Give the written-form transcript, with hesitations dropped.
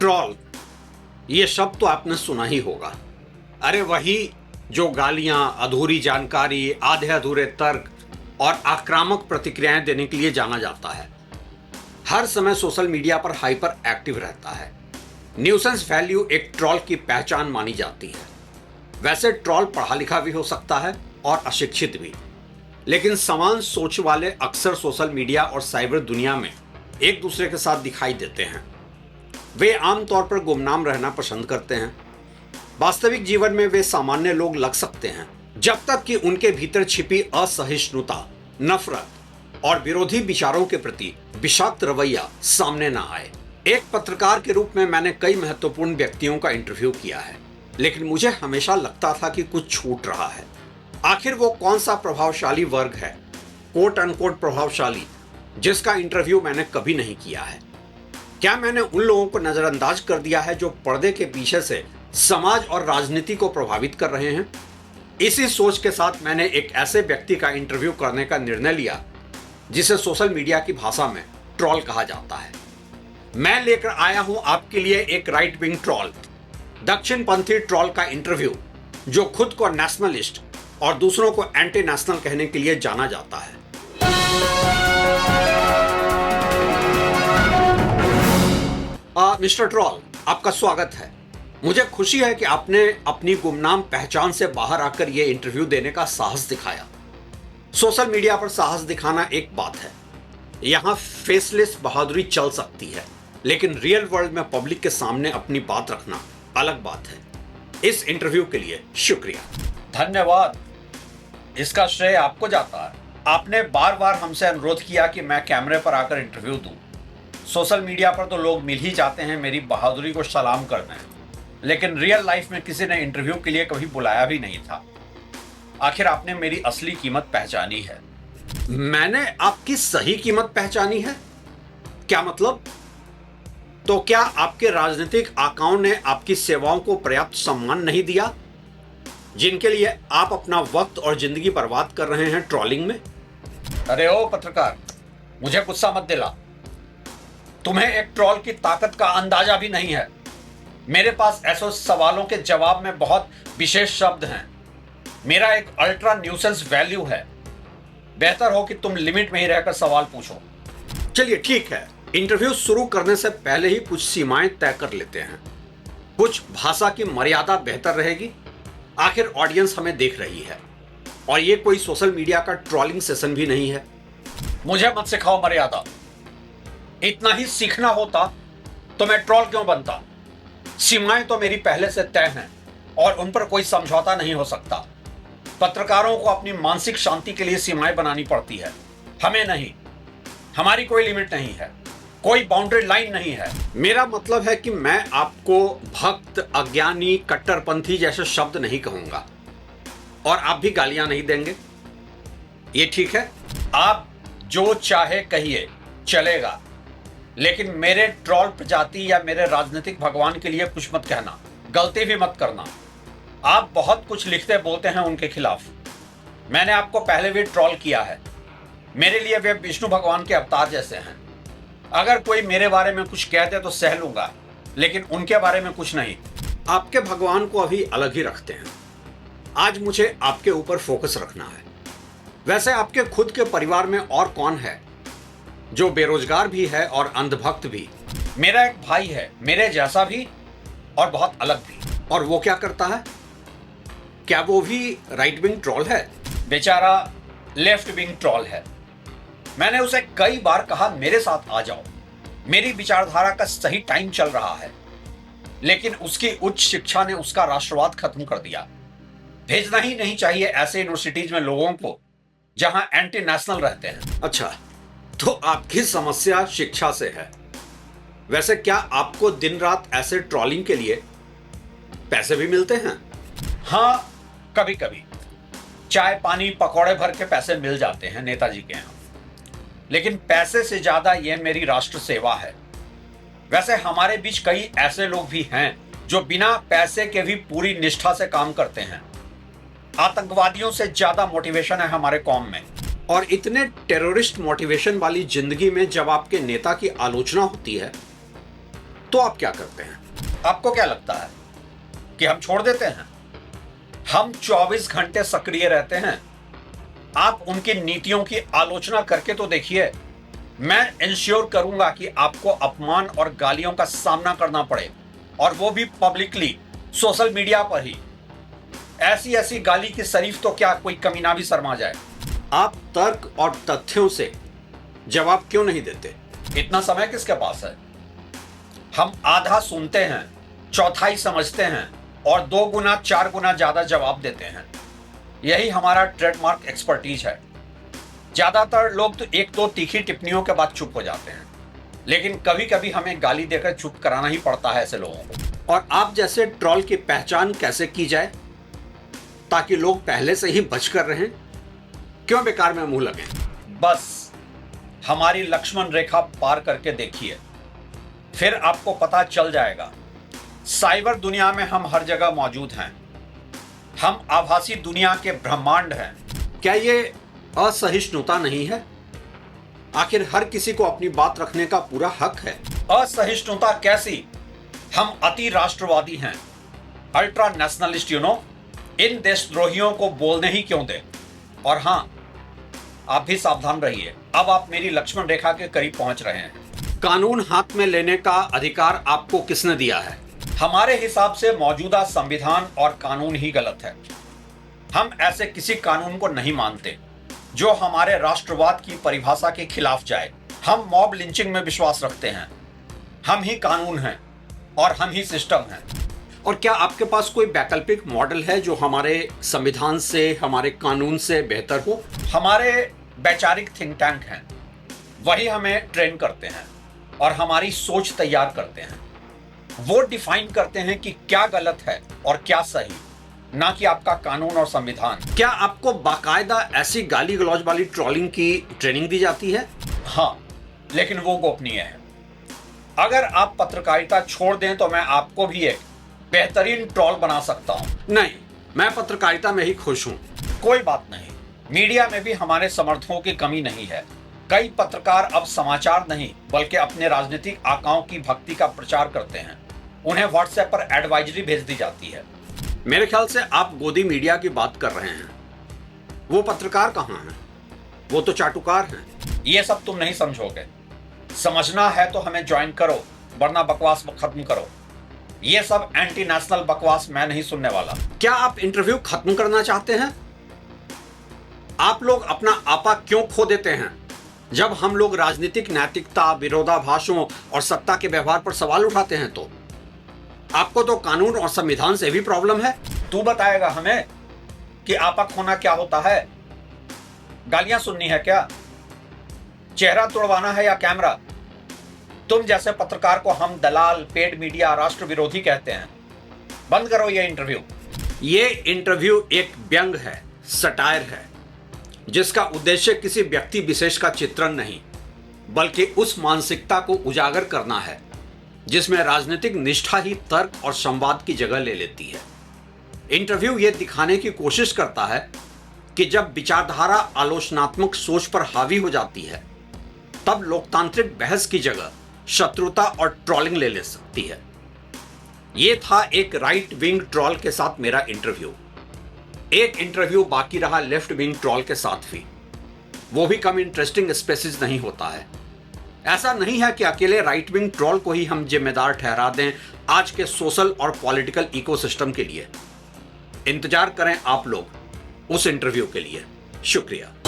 Troll, ये शब्द तो आपने सुना ही होगा। अरे वही जो गालियां, अधूरी जानकारी, आधे अधूरे तर्क और आक्रामक प्रतिक्रियाएं देने के लिए जाना जाता है। हर समय सोशल मीडिया पर हाइपर एक्टिव रहता है। न्यूसेंस वैल्यू एक ट्रॉल की पहचान मानी जाती है। वैसे ट्रॉल पढ़ा लिखा भी हो सकता है और अशिक्षित भी, लेकिन समान सोच वाले अक्सर सोशल मीडिया और साइबर दुनिया में एक दूसरे के साथ दिखाई देते हैं। वे आमतौर पर गुमनाम रहना पसंद करते हैं। वास्तविक जीवन में वे सामान्य लोग लग सकते हैं, जब तक कि उनके भीतर छिपी असहिष्णुता, नफरत और विरोधी विचारों के प्रति विषाक्त रवैया सामने न आए। एक पत्रकार के रूप में मैंने कई महत्वपूर्ण व्यक्तियों का इंटरव्यू किया है, लेकिन मुझे हमेशा लगता था कि कुछ छूट रहा है। आखिर वो कौन सा प्रभावशाली वर्ग है, कोट अनकोट प्रभावशाली, जिसका इंटरव्यू मैंने कभी नहीं किया है? क्या मैंने उन लोगों को नजरअंदाज कर दिया है जो पर्दे के पीछे से समाज और राजनीति को प्रभावित कर रहे हैं? इसी सोच के साथ मैंने एक ऐसे व्यक्ति का इंटरव्यू करने का निर्णय लिया जिसे सोशल मीडिया की भाषा में ट्रॉल कहा जाता है। मैं लेकर आया हूं आपके लिए एक राइट विंग ट्रॉल, दक्षिणपंथी ट्रॉल का इंटरव्यू, जो खुद को नेशनलिस्ट और दूसरों को एंटी नेशनल कहने के लिए जाना जाता है। मिस्टर ट्रॉल, आपका स्वागत है। मुझे खुशी है कि आपने अपनी गुमनाम पहचान से बाहर आकर यह इंटरव्यू देने का साहस दिखाया। सोशल मीडिया पर साहस दिखाना एक बात है, यहां फेसलेस बहादुरी चल सकती है, लेकिन रियल वर्ल्ड में पब्लिक के सामने अपनी बात रखना अलग बात है। इस इंटरव्यू के लिए शुक्रिया। धन्यवाद। इसका श्रेय आपको जाता है। आपने बार बार हमसे अनुरोध किया कि मैं कैमरे पर आकर इंटरव्यू दूं। सोशल मीडिया पर तो लोग मिल ही जाते हैं मेरी बहादुरी को सलाम करने, लेकिन रियल लाइफ में किसी ने इंटरव्यू के लिए कभी बुलाया भी नहीं था। आखिर आपने मेरी असली कीमत पहचानी है। मैंने आपकी सही कीमत पहचानी है? क्या मतलब? तो क्या आपके राजनीतिक आकाओं ने आपकी सेवाओं को पर्याप्त सम्मान नहीं दिया, जिनके लिए आप अपना वक्त और जिंदगी बर्बाद कर रहे हैं ट्रोलिंग में? अरे ओ पत्रकार, मुझे गुस्सा मत दिला। तुम्हें एक ट्रोल की ताकत का अंदाजा भी नहीं है। मेरे पास ऐसे सवालों के जवाब में बहुत विशेष शब्द हैं। मेरा एक अल्ट्रा न्यूसेंस वैल्यू है। बेहतर हो कि तुम लिमिट में ही रहकर सवाल पूछो। चलिए ठीक है, इंटरव्यू शुरू करने से पहले ही कुछ सीमाएं तय कर लेते हैं। कुछ भाषा की मर्यादा बेहतर रहेगी। आखिर ऑडियंस हमें देख रही है और ये कोई सोशल मीडिया का ट्रोलिंग सेशन भी नहीं है। मुझे मत सिखाओ मर्यादा। इतना ही सीखना होता तो मैं ट्रोल क्यों बनता? सीमाएं तो मेरी पहले से तय हैं और उन पर कोई समझौता नहीं हो सकता। पत्रकारों को अपनी मानसिक शांति के लिए सीमाएं बनानी पड़ती है, हमें नहीं। हमारी कोई लिमिट नहीं है, कोई बाउंड्री लाइन नहीं है। मेरा मतलब है कि मैं आपको भक्त, अज्ञानी, कट्टरपंथी जैसे शब्द नहीं कहूंगा और आप भी गालियां नहीं देंगे। ये ठीक है? आप जो चाहे कहिए, चलेगा, लेकिन मेरे ट्रोल प्रजाति या मेरे राजनीतिक भगवान के लिए कुछ मत कहना, गलती भी मत करना। आप बहुत कुछ लिखते बोलते हैं उनके खिलाफ। मैंने आपको पहले भी ट्रोल किया है। मेरे लिए वे विष्णु भगवान के अवतार जैसे हैं। अगर कोई मेरे बारे में कुछ कहते तो सह लूंगा, लेकिन उनके बारे में कुछ नहीं। आपके भगवान को अभी अलग ही रखते हैं। आज मुझे आपके ऊपर फोकस रखना है। वैसे आपके खुद के परिवार में और कौन है जो बेरोजगार भी है और अंधभक्त भी? मेरा एक भाई है, मेरे जैसा भी और बहुत अलग भी। और वो क्या करता है? क्या वो भी राइट विंग ट्रोल है? बेचारा लेफ्ट विंग ट्रोल है। मैंने उसे कई बार कहा मेरे साथ आ जाओ, मेरी विचारधारा का सही टाइम चल रहा है, लेकिन उसकी उच्च शिक्षा ने उसका राष्ट्रवाद खत्म कर दिया। भेजना ही नहीं चाहिए ऐसे यूनिवर्सिटीज में लोगों को जहां एंटी नेशनल रहते हैं। अच्छा, तो आपकी समस्या शिक्षा से है। वैसे क्या आपको दिन रात ऐसे ट्रोलिंग के लिए पैसे भी मिलते हैं? हाँ, कभी कभी चाय पानी पकौड़े भर के पैसे मिल जाते हैं नेताजी के यहाँ, लेकिन पैसे से ज्यादा यह मेरी राष्ट्र सेवा है। वैसे हमारे बीच कई ऐसे लोग भी हैं जो बिना पैसे के भी पूरी निष्ठा से काम करते हैं। आतंकवादियों से ज्यादा मोटिवेशन है हमारे कौम में। और इतने टेररिस्ट मोटिवेशन वाली जिंदगी में जब आपके नेता की आलोचना होती है तो आप क्या करते हैं? आपको क्या लगता है कि हम छोड़ देते हैं? हम 24 घंटे सक्रिय रहते हैं। आप उनकी नीतियों की आलोचना करके तो देखिए। मैं इंश्योर करूंगा कि आपको अपमान और गालियों का सामना करना पड़े, और वो भी पब्लिकली, सोशल मीडिया पर ही। ऐसी ऐसी गाली की शरीफ तो क्या कोई कमीना भी शर्मा जाए। आप तर्क और तथ्यों से जवाब क्यों नहीं देते? इतना समय किसके पास है? हम आधा सुनते हैं, चौथाई समझते हैं और 2 गुना 4 गुना ज्यादा जवाब देते हैं। यही हमारा ट्रेडमार्क एक्सपर्टीज है। ज्यादातर लोग तो 1-2 तीखी टिप्पणियों के बाद चुप हो जाते हैं, लेकिन कभी कभी हमें गाली देकर चुप कराना ही पड़ता है ऐसे लोगों को। और आप जैसे ट्रोल की पहचान कैसे की जाए ताकि लोग पहले से ही बचकर रहें? क्यों बेकार में मुंह लगे? बस हमारी लक्ष्मण रेखा पार करके देखिए, फिर आपको पता चल जाएगा। साइबर दुनिया में हम हर जगह मौजूद हैं। हम आभासी दुनिया के ब्रह्मांड हैं। क्या ये असहिष्णुता नहीं है? आखिर हर किसी को अपनी बात रखने का पूरा हक है। असहिष्णुता कैसी? हम अति राष्ट्रवादी हैं, अल्ट्रा नेशनलिस्ट, इन देशद्रोहियों को बोलने ही क्यों दें? और हां, आप भी सावधान रहिए, अब आप मेरी लक्ष्मण रेखा के करीब पहुंच रहे हैं। कानून हाथ में लेने का अधिकार आपको किसने दिया है? हमारे हिसाब से मौजूदा संविधान और कानून ही गलत है। हम ऐसे किसी कानून को नहीं मानते जो हमारे राष्ट्रवाद की परिभाषा के खिलाफ जाए। हम मॉब लिंचिंग में विश्वास रखते हैं। हम ही कानून हैं और हम ही सिस्टम हैं। और क्या आपके पास कोई वैकल्पिक मॉडल है जो हमारे संविधान से, हमारे कानून से बेहतर हो? हमारे वैचारिक थिंक टैंक हैं, वही हमें ट्रेन करते हैं और हमारी सोच तैयार करते हैं। वो डिफाइन करते हैं कि क्या गलत है और क्या सही, ना कि आपका कानून और संविधान। क्या आपको बाकायदा ऐसी गाली गलौज वाली ट्रोलिंग की ट्रेनिंग दी जाती है? हाँ, लेकिन वो गोपनीय है। अगर आप पत्रकारिता छोड़ दें तो मैं आपको भी एक बेहतरीन ट्रोल बना सकता हूं। नहीं, मैं पत्रकारिता में ही खुश हूं। कोई बात नहीं, मीडिया में भी हमारे समर्थकों की कमी नहीं है। कई पत्रकार अब समाचार नहीं बल्कि अपने राजनीतिक आकाओं की भक्ति का प्रचार करते हैं। उन्हें व्हाट्सएप पर एडवाइजरी भेज दी जाती है। मेरे ख्याल से आप गोदी मीडिया की बात कर रहे हैं। वो पत्रकार कहाँ हैं? वो तो चाटुकार हैं। ये सब तुम नहीं समझोगे। समझना है तो हमें ज्वाइन करो, वरना बकवास खत्म करो। ये सब एंटी नेशनल बकवास मैं नहीं सुनने वाला। क्या आप इंटरव्यू खत्म करना चाहते हैं? आप लोग अपना आपा क्यों खो देते हैं जब हम लोग राजनीतिक नैतिकता, विरोधाभासों और सत्ता के व्यवहार पर सवाल उठाते हैं? तो आपको तो कानून और संविधान से भी प्रॉब्लम है। तू बताएगा हमें कि आपा खोना क्या होता है? गालियां सुननी है क्या? चेहरा तोड़वाना है या कैमरा? तुम जैसे पत्रकार को हम दलाल, पेड मीडिया, राष्ट्र विरोधी कहते हैं। बंद करो ये इंटरव्यू। ये इंटरव्यू एक व्यंग है, सटायर है, जिसका उद्देश्य किसी व्यक्ति विशेष का चित्रण नहीं बल्कि उस मानसिकता को उजागर करना है जिसमें राजनीतिक निष्ठा ही तर्क और संवाद की जगह ले लेती है। इंटरव्यू ये दिखाने की कोशिश करता है कि जब विचारधारा आलोचनात्मक सोच पर हावी हो जाती है तब लोकतांत्रिक बहस की जगह शत्रुता और ट्रोलिंग ले सकती है। यह था एक राइट विंग ट्रोल के साथ मेरा इंटरव्यू। एक इंटरव्यू बाकी रहा लेफ्ट विंग ट्रोल के साथ भी। वो भी कम इंटरेस्टिंग स्पेसिस नहीं होता है। ऐसा नहीं है कि अकेले राइट विंग ट्रोल को ही हम जिम्मेदार ठहरा दें आज के सोशल और पॉलिटिकल इकोसिस्टम के लिए। इंतजार करें आप लोग उस इंटरव्यू के लिए। शुक्रिया।